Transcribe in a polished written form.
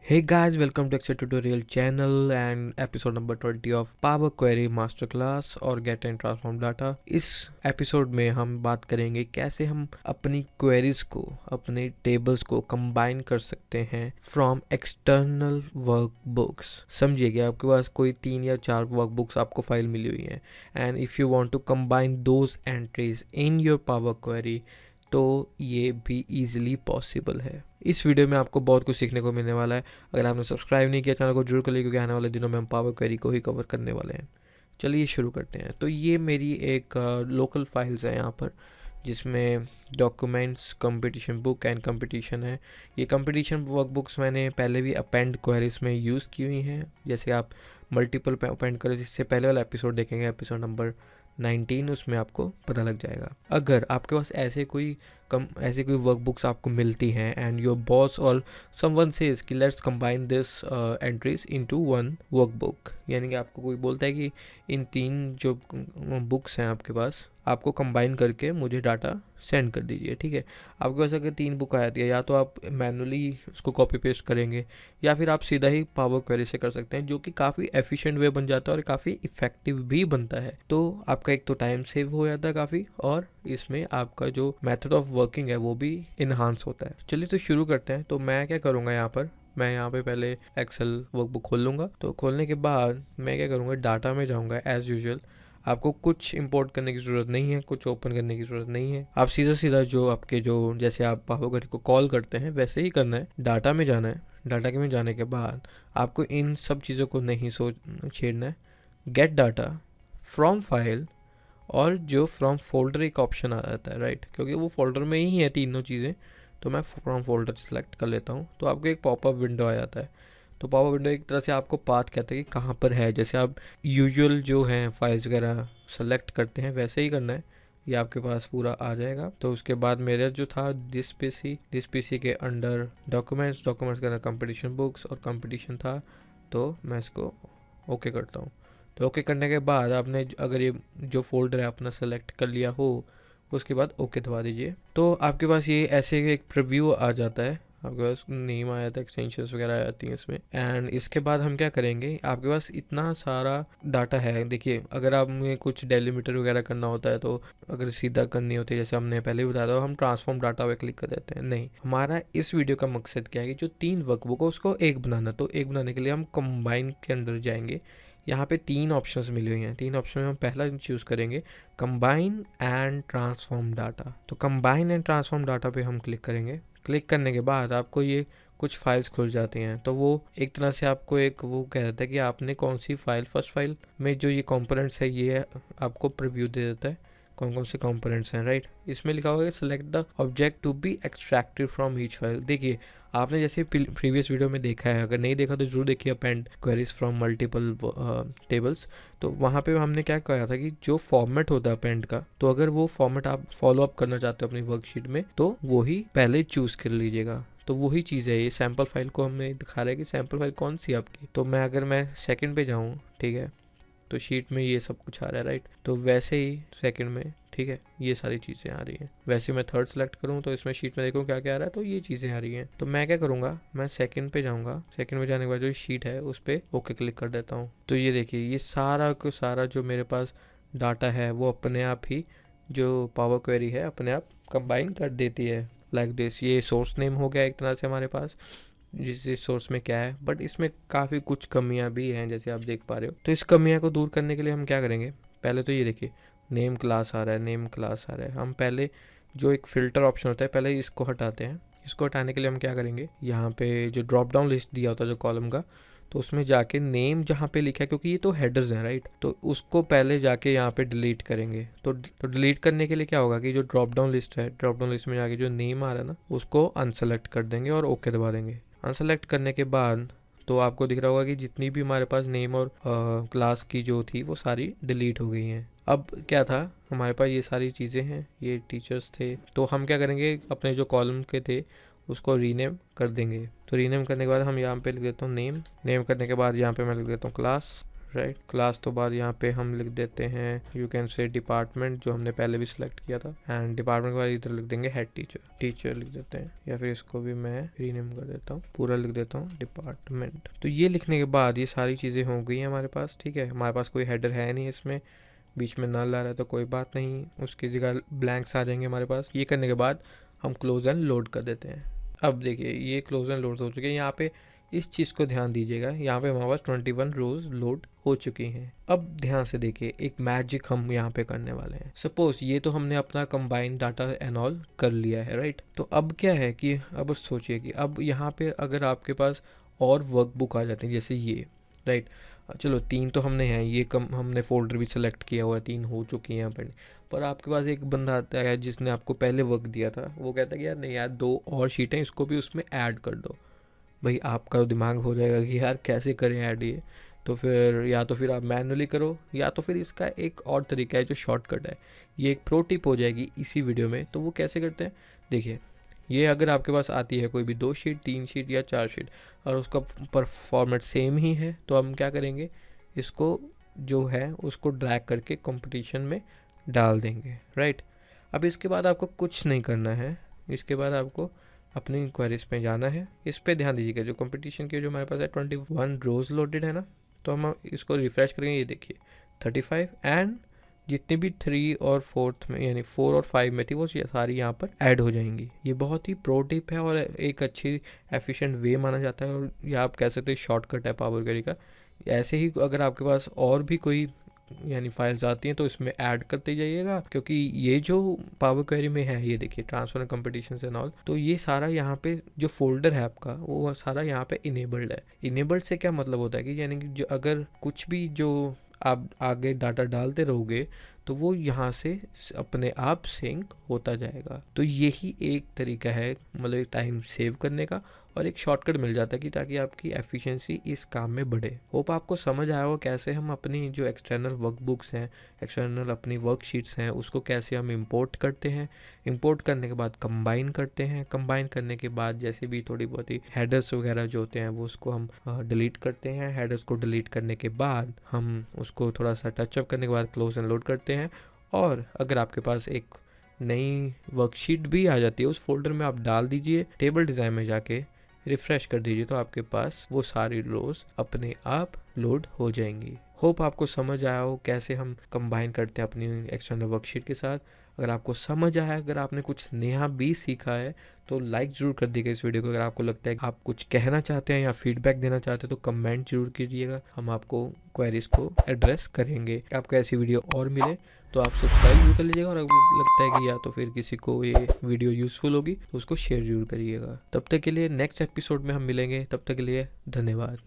Hey guys, welcome to Excel tutorial channel and episode number 20 of Power Query Masterclass और Get and Transform Data। इस episode में हम बात करेंगे कैसे हम अपनी क्वेरीज को, अपने टेबल्स को कंबाइन कर सकते हैं फ्रॉम एक्सटर्नल वर्कबुक्स। समझिए कि आपके पास कोई 3 या 4 वर्कबुक्स आपको फाइल मिली हुई हैं and if you want to combine those entries in your power query तो ये भी ईजिली पॉसिबल है। इस वीडियो में आपको बहुत कुछ सीखने को मिलने वाला है। अगर आपने सब्सक्राइब नहीं किया चैनल को जरूर कर लीजिए, क्योंकि आने वाले दिनों में हम पावर क्वेरी को ही कवर करने वाले हैं। चलिए शुरू करते हैं। तो ये मेरी एक लोकल फाइल्स है यहाँ पर, जिसमें documents, competition book and competition है। ये कंपटीशन वर्कबुक्स मैंने पहले भी अपेंड क्वेरीज में यूज़ की हुई हैं। जैसे आप मल्टीपल अपेंड क्वेरीज, इससे पहले वाला एपिसोड देखेंगे, एपिसोड नंबर 19, उसमें आपको पता लग जाएगा। अगर आपके पास ऐसे कोई वर्कबुक्स आपको मिलती हैं एंड योर बॉस और समवन सेज कि let's combine this entries into one workbook, यानी कि आपको कोई बोलता है कि इन 3 जो बुक्स हैं आपके पास, आपको कंबाइन करके मुझे डाटा सेंड कर दीजिए। ठीक है, आपके पास अगर 3 बुक आ जाती है, या तो आप मैनुअली उसको कॉपी पेस्ट करेंगे या फिर आप सीधा ही पावर क्वेरी से कर सकते हैं, जो कि काफ़ी एफिशिएंट वे बन जाता है और काफ़ी इफेक्टिव भी बनता है। तो आपका एक तो टाइम सेव हो जाता है काफ़ी, और इसमें आपका जो मेथड ऑफ वर्किंग है वो भी इन्हांस होता है। चलिए तो शुरू करते हैं। तो मैं क्या करूँगा, मैं यहाँ पे पहले एक्सेल वर्कबुक खोल लूँगा। तो खोलने के बाद मैं क्या करूँगा, डाटा में जाऊँगा एज़ यूजुअल। आपको कुछ इंपोर्ट करने की ज़रूरत नहीं है, कुछ ओपन करने की ज़रूरत नहीं है। आप सीधा जो आपके जो जैसे आप पावर क्वेरी को कॉल करते हैं वैसे ही करना है। डाटा में जाना है। डाटा के में जाने के बाद आपको इन सब चीज़ों को नहीं छेड़ना है। गेट डाटा फ्रॉम फाइल, और जो फ्रॉम फोल्डर एक ऑप्शन आ जाता है, राइट, क्योंकि वो फोल्डर में ही है तीनों चीज़ें। तो मैं फ्रॉम फोल्डर सेलेक्ट कर लेता हूँ। तो आपको एक पॉपअप विंडो आ जाता है। तो पॉपअप विंडो एक तरह से आपको पाथ कहता है कि कहाँ पर है। जैसे आप यूजुअल जो हैं फाइल्स वगैरह सेलेक्ट करते हैं वैसे ही करना है, ये आपके पास पूरा आ जाएगा। तो उसके बाद मेरा जो था दिस पीसी के अंडर डॉक्यूमेंट्स के अंदर कंपटीशन बुक्स और कंपटीशन था, तो मैं इसको ओके करता हूँ। तो ओके करने के बाद आपने अगर ये जो फोल्डर है अपना सेलेक्ट कर लिया हो, उसके बाद ओके दबा दीजिए। तो आपके पास ये ऐसे एक प्रीव्यू आ जाता है। आपके पास नेम आ जाता है, एक्सटेंशंस वगैरह आ जाती हैं इसमें। एंड इसके बाद हम क्या करेंगे, आपके पास इतना सारा डाटा है। देखिए, अगर आपने कुछ डेलीमीटर वगैरह करना होता है, तो अगर सीधा करनी होती है जैसे हमने पहले भी बताया था, हम ट्रांसफॉर्म डाटा पे क्लिक कर देते हैं। नहीं, हमारा इस वीडियो का मकसद क्या है कि जो 3 वर्कबुक है उसको एक बनाना। तो एक बनाने के लिए हम कंबाइन के अंदर जाएंगे। यहाँ पे 3 ऑप्शंस मिली हुई हैं। 3 ऑप्शन में हम पहला चूज़ करेंगे, कंबाइन एंड ट्रांसफॉर्म डाटा। तो कंबाइन एंड ट्रांसफॉर्म डाटा पे हम क्लिक करेंगे। क्लिक करने के बाद आपको ये कुछ फाइल्स खुल जाती हैं। तो वो एक तरह से आपको एक वो कह देता है कि आपने कौन सी फाइल, फर्स्ट फाइल में जो ये कंपोनेंट्स है ये आपको प्रीव्यू दे देता है कौन कौन से कंपोनेंट्स हैं, राइट। इसमें लिखा हुआ है select the object to be extracted from each file. देखिए, आपने जैसे प्रीवियस वीडियो में देखा है, अगर नहीं देखा तो जरूर देखिए, append queries from multiple tables. तो वहाँ पे हमने क्या कहा था कि जो फॉर्मेट होता है अपेंड का, तो अगर वो फॉर्मेट आप फॉलो अप करना चाहते हो अपनी वर्कशीट में, तो वो ही पहले चूज़ कर लीजिएगा। तो वही चीज़ है, ये सैम्पल फाइल को हमें दिखा रहा है कि सैम्पल फाइल कौन सी आपकी। तो मैं सेकंड पे जाऊँ, ठीक है, तो शीट में ये सब कुछ आ रहा है, राइट। तो वैसे ही सेकंड में, ठीक है, ये सारी चीज़ें आ रही हैं। वैसे मैं थर्ड सेलेक्ट करूँ तो इसमें शीट में देखूँ क्या क्या आ रहा है, तो ये चीज़ें आ रही हैं। तो मैं क्या करूँगा, मैं सेकंड पे जाऊँगा। सेकंड में जाने के बाद जो शीट है उस पर ओके क्लिक कर देता हूँ। तो ये देखिए, ये सारा को सारा जो मेरे पास डाटा है वो अपने आप ही, जो पावर क्वेरी है, अपने आप कंबाइन कर देती है लाइक दिस। ये सोर्स नेम हो गया एक तरह से हमारे पास, जिस सोर्स में क्या है, बट इसमें काफ़ी कुछ कमियां भी हैं जैसे आप देख पा रहे हो। तो इस कमियां को दूर करने के लिए हम क्या करेंगे, पहले तो ये देखिए नेम क्लास आ रहा है। हम पहले जो एक फ़िल्टर ऑप्शन होता है, पहले इसको हटाते हैं। इसको हटाने के लिए हम क्या करेंगे, यहाँ पे जो ड्रॉप डाउन लिस्ट दिया होता है जो कॉलम का, तो उसमें जाके नेम जहाँ पे लिखा है, क्योंकि ये तो हेडर्स हैं, राइट, तो उसको पहले जाके यहाँ पे डिलीट करेंगे। तो डिलीट करने के लिए क्या होगा कि जो ड्रॉप डाउन लिस्ट है, ड्रॉप डाउन लिस्ट में जाके जो नेम आ रहा है ना, उसको अनसेलेक्ट कर देंगे और ओके दबा देंगे। अनसेलेक्ट करने के बाद तो आपको दिख रहा होगा कि जितनी भी हमारे पास नेम और क्लास की जो थी वो सारी डिलीट हो गई हैं। अब क्या था, हमारे पास ये सारी चीज़ें हैं, ये टीचर्स थे। तो हम क्या करेंगे, अपने जो कॉलम के थे उसको रीनेम कर देंगे। तो रीनेम करने के बाद हम यहाँ पे लिख देता हूँ नेम करने के बाद यहाँ पे मैं लिख देता हूँ क्लास, राइट। क्लास तो बाद यहाँ पे हम लिख देते हैं यू कैन से डिपार्टमेंट, जो हमने पहले भी सिलेक्ट किया था, एंड डिपार्टमेंट के बाद इधर लिख देंगे हेड टीचर, टीचर लिख देते हैं, या फिर इसको भी मैं रीनेम कर देता हूँ, पूरा लिख देता हूँ डिपार्टमेंट। तो ये लिखने के बाद ये सारी चीज़ें हो गई हैं हमारे पास, ठीक है। हमारे पास कोई हेडर है नहीं, इसमें बीच में नल आ रहा है तो कोई बात नहीं, उसकी जगह ब्लैंक्स आ जाएंगे हमारे पास। ये करने के बाद हम क्लोज एंड लोड कर देते हैं। अब देखिए ये क्लोज एंड लोड हो चुके हैं। यहाँ पे इस चीज़ को ध्यान दीजिएगा, यहाँ पे हमारे पास 21 रोज लोड हो चुकी हैं। अब ध्यान से देखिए, एक मैजिक हम यहाँ पे करने वाले हैं। सपोज ये तो हमने अपना कंबाइंड डाटा एंड ऑल कर लिया है, राइट। तो अब क्या है कि अब सोचिए कि अब यहाँ पे अगर आपके पास और वर्कबुक आ जाते हैं जैसे ये, राइट। चलो 3 तो हमने हैं, ये कम हमने फोल्डर भी सिलेक्ट किया हुआ है, 3 हो चुकी हैं यहाँ पर आपके पास एक बंदा आता है जिसने आपको पहले वर्क दिया था, वो कहता है कि यार नहीं यार 2 और शीटें इसको भी उसमें ऐड कर दो। भाई आपका दिमाग हो जाएगा कि यार कैसे करें ऐड ये, तो फिर या तो फिर आप मैनुअली करो, या तो फिर इसका एक और तरीका है जो शॉर्टकट है। ये एक प्रो टिप हो जाएगी इसी वीडियो में। तो वो कैसे करते हैं, देखिए ये अगर आपके पास आती है कोई भी 2 शीट, 3 शीट या 4 शीट और उसका पर फॉर्मेट सेम ही है, तो हम क्या करेंगे, इसको जो है उसको ड्रैग करके कंपटीशन में डाल देंगे, राइट। अब इसके बाद आपको कुछ नहीं करना है, इसके बाद आपको अपनी क्वेरीज पे जाना है। इस पे ध्यान दीजिएगा, जो कंपटीशन के जो हमारे पास है 21 रोज लोडेड है ना, तो हम इसको रिफ्रेश करेंगे, ये देखिए 35 एंड जितनी भी 3 और 4 में यानी 4 और 5 में थी वो सारी यहाँ पर ऐड हो जाएंगी। ये बहुत ही प्रो टिप है और एक अच्छी एफिशिएंट वे माना जाता है, और या आप कह सकते हैं शॉर्टकट है पावर क्वेरी का। ऐसे ही अगर आपके पास और भी कोई यानी फाइल्स आती हैं तो इसमें ऐड करते जाइएगा, क्योंकि ये जो पावर क्वेरी में है, ये देखिए transfer and competition and all, तो ये सारा यहाँ पे जो फोल्डर है आपका वो सारा यहाँ पे इनेबल्ड है। इनेबल्ड से क्या मतलब होता है कि यानी कि जो अगर कुछ भी जो आप आगे डाटा डालते रहोगे तो वो यहाँ से अपने आप सिंक होता जाएगा। तो यही एक तरीका है मतलब टाइम सेव करने का, और एक शॉर्टकट मिल जाता है कि ताकि आपकी एफिशिएंसी इस काम में बढ़े। होप आपको समझ आया हो कैसे हम अपनी जो एक्सटर्नल वर्कबुक्स हैं, एक्सटर्नल अपनी वर्कशीट्स हैं, उसको कैसे हम इंपोर्ट करते हैं। इंपोर्ट करने के बाद कंबाइन करते हैं, कंबाइन करने के बाद जैसे भी थोड़ी बहुत ही हेडर्स वगैरह जो होते हैं वो उसको हम डिलीट करते हैं। हेडर्स को डिलीट करने के बाद हम उसको थोड़ा सा टचअप करने के बाद क्लोज एंड लोड करते हैं। और अगर आपके पास एक नई वर्कशीट भी आ जाती है, उस फोल्डर में आप डाल दीजिए, टेबल डिज़ाइन में जाके रिफ्रेश कर दीजिए, तो आपके पास वो सारी रोज अपने आप लोड हो जाएंगी। होप आपको समझ आया हो कैसे हम कंबाइन करते हैं अपनी एक्सटर्नल वर्कशीट के साथ। अगर आपको समझ आया, अगर आपने कुछ नया भी सीखा है तो लाइक ज़रूर कर दीजिएगा इस वीडियो को। अगर आपको लगता है कि आप कुछ कहना चाहते हैं या फीडबैक देना चाहते हैं तो कमेंट जरूर कीजिएगा, हम आपको क्वेरीज को एड्रेस करेंगे। आपको ऐसी वीडियो और मिले तो आप सब्सक्राइब जरूर कर लीजिएगा, और अगर लगता है कि या तो फिर किसी को ये वीडियो यूज़फुल होगी तो उसको शेयर जरूर करिएगा। तब तक के लिए नेक्स्ट एपिसोड में हम मिलेंगे, तब तक के लिए धन्यवाद।